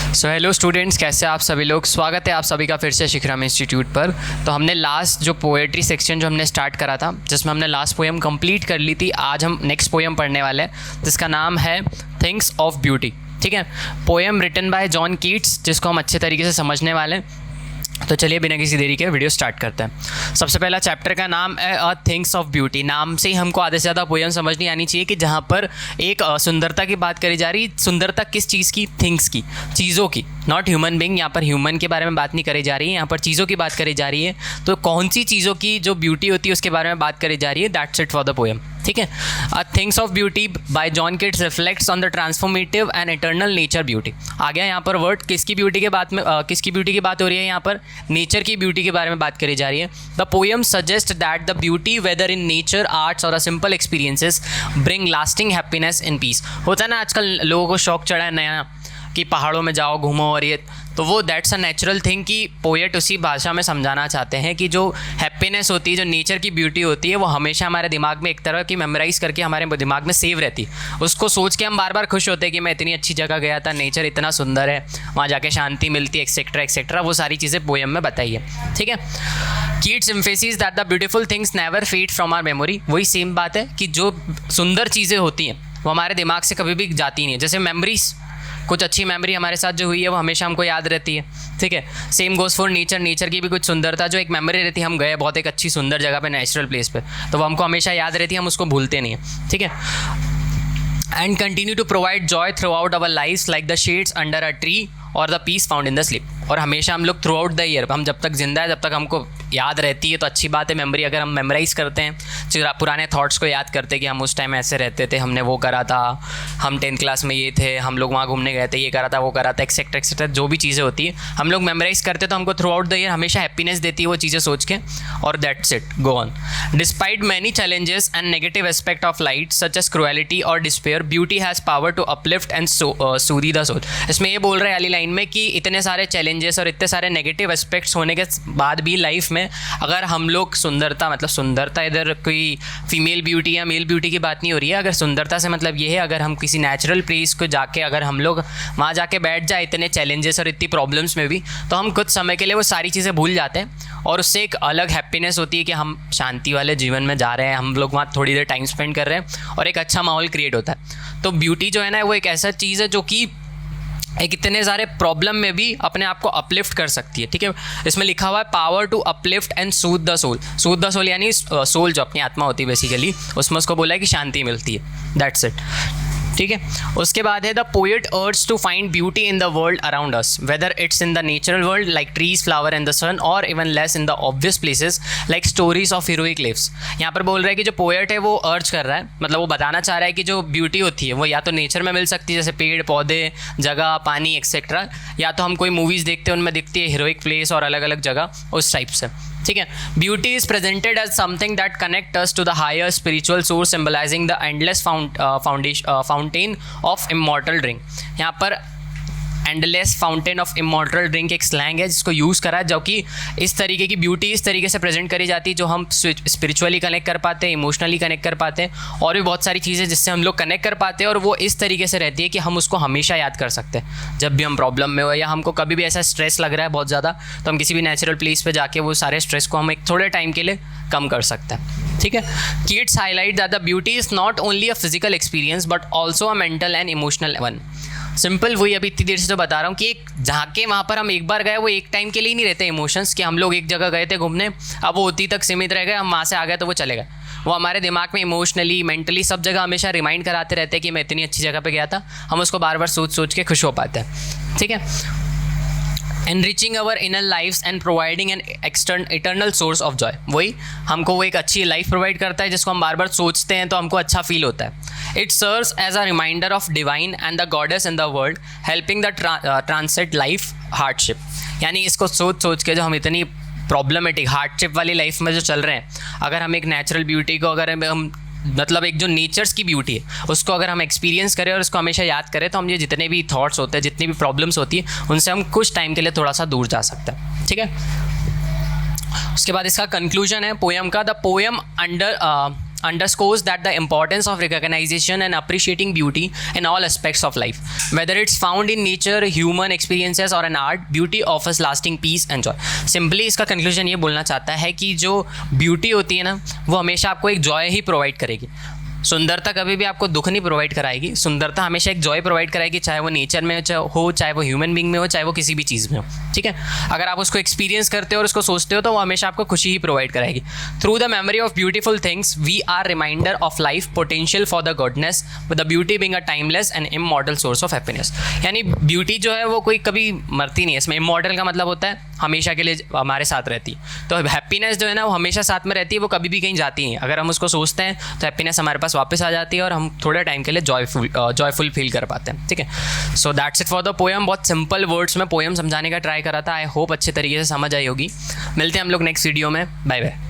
So hello students, कैसे आप सभी लोग। स्वागत है आप सभी का फिर से शिखरम इंस्टीट्यूट पर। तो हमने लास्ट जो पोएट्री सेक्शन जो हमने स्टार्ट करा था, जिसमें हमने लास्ट पोएम कंप्लीट कर ली थी, आज हम नेक्स्ट पोएम पढ़ने वाले हैं जिसका नाम है थिंग्स ऑफ ब्यूटी। ठीक है, poem written by John Keats, जिसको हम अच्छे तरीके से समझने वाले हैं। तो चलिए बिना किसी देरी के वीडियो स्टार्ट करते हैं। सबसे पहला चैप्टर का नाम है अ थिंग्स ऑफ ब्यूटी। नाम से ही हमको आधे से ज़्यादा पोएम समझ नहीं आनी चाहिए कि जहाँ पर एक सुंदरता की बात करी जा रही। सुंदरता किस चीज़ की? थिंग्स की, चीज़ों की, नॉट ह्यूमन बीइंग। यहाँ पर ह्यूमन के बारे में बात नहीं करी जा रही है, यहाँ पर चीज़ों की बात करी जा रही है। तो कौन सी चीज़ों की जो ब्यूटी होती है उसके बारे में बात करी जा रही है। That's it for the poem. ठीक है, a things of beauty by John Keats reflects on the transformative and eternal nature beauty. आ गया यहाँ पर वर्ड, किसकी ब्यूटी के बात में किसकी ब्यूटी की बात हो रही है? यहाँ पर नेचर की ब्यूटी के बारे में बात करी जा रही है। The poem suggest that the beauty whether in nature, arts और simple experiences bring lasting happiness in peace. होता है ना, आजकल लोगों को शौक चढ़ा है नया कि पहाड़ों में जाओ, घूमो, और ये तो वो दैट्स अ नेचुरल थिंग कि पोएट उसी भाषा में समझाना चाहते हैं कि जो हैप्पीनेस होती है, जो नेचर की ब्यूटी होती है, वो हमेशा हमारे दिमाग में एक तरह की मेमोराइज़ करके हमारे दिमाग में सेव रहती है। उसको सोच के हम बार बार खुश होते हैं कि मैं इतनी अच्छी जगह गया था, नेचर इतना सुंदर है, वहाँ जाके शांति मिलती है, एक्सेट्रा एक्सेट्रा। वो सारी चीज़ें पोएम में बताई है। ठीक है, Keats emphasis that the beautiful things never fade from our memory. वही सेम बात है कि जो सुंदर चीज़ें होती हैं वो हमारे दिमाग से कभी भी जाती नहीं है। जैसे मेमोरीज, कुछ अच्छी मेमोरी हमारे साथ जो हुई है वो हमेशा हमको याद रहती है। ठीक है, same goes for nature. Nature की भी कुछ सुंदरता, जो एक मेमोरी रहती है, हम गए बहुत एक अच्छी सुंदर जगह पे, नेचुरल प्लेस पे, तो वो हमको हमेशा याद रहती है, हम उसको भूलते नहीं हैं। ठीक है, and continue to provide joy throughout our life like the shades under a tree और the peace found in the sleep. और हमेशा हम लोग थ्रू आउट द ईयर, हम जब तक जिंदा है, जब तक हमको याद रहती है तो अच्छी बात है। मेमोरी अगर हम मेमोराइज़ करते हैं, पुराने थॉट्स को याद करते हैं कि हम उस टाइम ऐसे रहते थे, हमने वो करा था, हम 10th क्लास में ये थे, हम लोग वहाँ घूमने गए थे, ये करा था, वो करा था, एक्सेट्रा एक्सेट्रा। जो भी चीज़ें होती है हम लोग मेमोराइज़ करते हैं तो हमको थ्रू आउट द ईयर हमेशा हैप्पीनेस देती है वो चीज़ें सोच के। और that's it, go on. Despite many challenges and negative aspect of light such as cruelty और despair, beauty has power to uplift and soothe the soul. इसमें ये बोल रहे हैं वाली लाइन में कि इतने सारे चैलेंजेस और इतने सारे नेगेटिव एस्पेक्ट्स होने के बाद भी लाइफ में अगर हम लोग सुंदरता, मतलब सुंदरता इधर कोई फीमेल ब्यूटी या मेल ब्यूटी की बात नहीं हो रही है। अगर सुंदरता से मतलब ये है, अगर हम किसी नेचुरल प्लेस को जाके अगर हम लोग वहाँ जाके बैठ जाए इतने चैलेंजेस और इतनी प्रॉब्लम्स में भी, तो हम कुछ समय के लिए वो सारी चीज़ें भूल जाते हैं और उससे एक अलग हैप्पीनेस होती है कि हम शांति वाले जीवन में जा रहे हैं, हम लोग वहाँ थोड़ी देर टाइम स्पेंड कर रहे हैं और एक अच्छा माहौल क्रिएट होता है। तो ब्यूटी जो है ना, वो एक ऐसा चीज़ है जो कि एक इतने सारे प्रॉब्लम में भी अपने आप को अपलिफ्ट कर सकती है। ठीक है, इसमें लिखा हुआ है power to uplift and soothe the soul. Soothe the soul यानी सोल जो अपनी आत्मा होती है बेसिकली, उसमें उसको बोला है कि शांति मिलती है। That's it. ठीक है, उसके बाद है the poet urge to find beauty in the world around us, whether it's in the natural world like trees, flower and the sun, और even less in the obvious places like stories of heroic lives. यहाँ पर बोल रहा है कि जो poet है वो अर्ज कर रहा है, मतलब वो बताना चाह रहा है कि जो ब्यूटी होती है वो या तो नेचर में मिल सकती है, जैसे पेड़ पौधे, जगह, पानी एक्सेट्रा, या तो हम कोई मूवीज़ देखते हैं उनमें दिखती है हीरोइक प्लेस और अलग अलग जगह, उस टाइप से। ठीक है, beauty is presented as something that connect us to the higher spiritual source, symbolising the endless fountain of immortal drink. यहाँ पर endless fountain of immortal drink एक स्लैंग है जिसको यूज़ करा है, जो कि इस तरीके की ब्यूटी इस तरीके से प्रेजेंट करी जाती है जो हम स्पिरिचुअली कनेक्ट कर पाते हैं, इमोशनली कनेक्ट कर पाते हैं, और भी बहुत सारी चीज़ें जिससे हम लोग कनेक्ट कर पाते हैं। और वो इस तरीके से रहती है कि हम उसको हमेशा याद कर सकते हैं जब भी हम प्रॉब्लम में हो, या हमको कभी भी ऐसा स्ट्रेस लग रहा है बहुत ज़्यादा, तो हम किसी भी नेचुरल प्लेस पर जाके वो सारे स्ट्रेस को हम एक थोड़े टाइम के लिए कम कर सकते हैं। ठीक है, Keats highlight that the beauty is not only a physical experience but also a mental and emotional one. Simple वही अभी इतनी देर से तो बता रहा हूँ कि एक जाके वहाँ पर हम एक बार गए, वो एक टाइम के लिए ही नहीं रहते इमोशंस, कि हम लोग एक जगह गए थे घूमने, अब वो उतनी तक सीमित रह गए, हम वहाँ से आ गए तो वो चले गए। वो हमारे दिमाग में इमोशनली, मेंटली, सब जगह हमेशा रिमाइंड कराते रहते हैं कि मैं इतनी अच्छी जगह पे गया था। हम उसको बार बार सोच सोच के खुश हो पाते हैं। ठीक है, enriching our inner lifes and providing an eternal source of joy. वही हमको वो एक अच्छी लाइफ प्रोवाइड करता है जिसको हम बार बार सोचते हैं तो हमको अच्छा फील होता है। It serves as a reminder of divine and the goddess in the world, helping the transcend life hardship. यानी इसको सोच सोच के जो हम इतनी प्रॉब्लमेटिक हार्डशिप वाली लाइफ में जो चल रहे हैं, अगर हम एक नेचुरल ब्यूटी को, अगर हम मतलब एक जो नेचर्स की ब्यूटी है उसको अगर हम एक्सपीरियंस करें और उसको हमेशा याद करें, तो हम ये जितने भी थॉट्स होते हैं, जितनी भी प्रॉब्लम्स होती है, उनसे हम कुछ टाइम के लिए थोड़ा सा दूर जा सकते हैं। ठीक है, उसके बाद इसका कंक्लूजन है पोएम का। The poem under underscores that the importance of recognition and appreciating beauty in all aspects of life. Whether it's found in nature, human experiences or in art, beauty offers lasting peace and joy. Simply इसका conclusion ये बोलना चाहता है कि जो beauty होती है ना, वो हमेशा आपको एक जॉय ही प्रोवाइड करेगी। सुंदरता कभी भी आपको दुख नहीं प्रोवाइड कराएगी, सुंदरता हमेशा एक जॉय प्रोवाइड कराएगी, चाहे वो नेचर में हो, चाहे वो ह्यूमन बीइंग में हो, चाहे वो किसी भी चीज़ में हो। ठीक है, अगर आप उसको एक्सपीरियंस करते हो और उसको सोचते हो तो वो हमेशा आपको खुशी ही प्रोवाइड कराएगी। Through the memory of beautiful things we are reminder of life potential for the goodness, with the beauty being a timeless and immortal source of happiness. यानी ब्यूटी जो है वो कोई कभी मरती नहीं है। इसमें इमॉर्टल का मतलब होता है हमेशा के लिए हमारे साथ रहती है। तो हैप्पीनेस जो है ना वो हमेशा साथ में रहती है, वो कभी भी कहीं जाती नहीं है। अगर हम उसको सोचते हैं तो हैप्पीनेस हमारे पास वापस आ जाती है और हम थोड़े टाइम के लिए जॉयफुल फील कर पाते हैं। ठीक है, so that's it for the poem. बहुत सिंपल वर्ड्स में पोएम समझाने का ट्राई करा था। आई होप अच्छे तरीके से समझ आई होगी। मिलते हैं हम लोग नेक्स्ट वीडियो में। Bye bye.